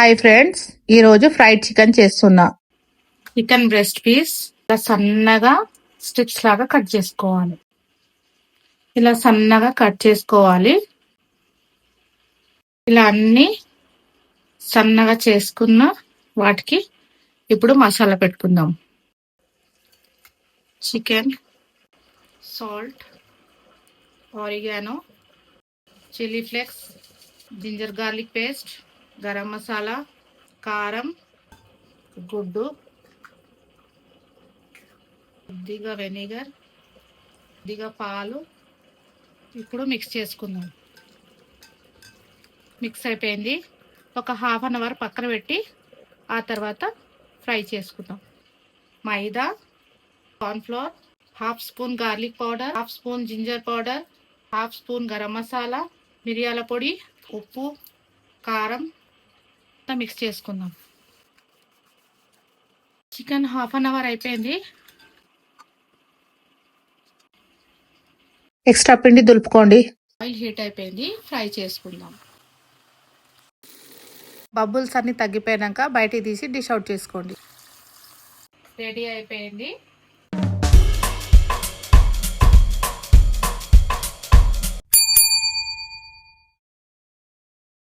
Hi friends, ఈరోజు fried chicken చేస్తున్నా. Chicken breast piece ఇలా సన్నగా స్ట్రిప్స్ లాగా కట్ చేసుకోవాలి. ఇలా సన్నగా కట్ చేసుకోవాలి. ఇలా అన్ని సన్నగా చేసుకున్న వాటికి ఇప్పుడు మసాలా పెట్టుకుందాం. Chicken, salt, oregano, chilli flakes, ginger garlic paste, garam masala, కారం, గుడ్డు, కొద్దిగా వెనిగర్, కొద్దిగా పాలు. ఇప్పుడు మిక్స్ చేసుకుందాం. మిక్స్ అయిపోయింది. ఒక ½ అన్ అవర్ పక్కన పెట్టి ఆ తర్వాత ఫ్రై చేసుకుందాం. Maida, cornflour, ½ spoon garlic powder, ½ spoon ginger powder, ½ spoon garam masala, మిరియాల పొడి, ఉప్పు, కారం మిక్స్ చేసుకుందాం. చికెన్ ½ అన్ అవర్ అయిపోయింది. ఎక్స్ట్రా పిండి దులుపుకోండి. ఆయిల్ హీట్ అయిపోయింది. ఫ్రై చేసుకుందాం. బబుల్స్ అన్ని తగ్గిపోయాక బయటికి తీసి డిష్ అవుట్ చేసుకోండి. రెడీ అయిపోయింది.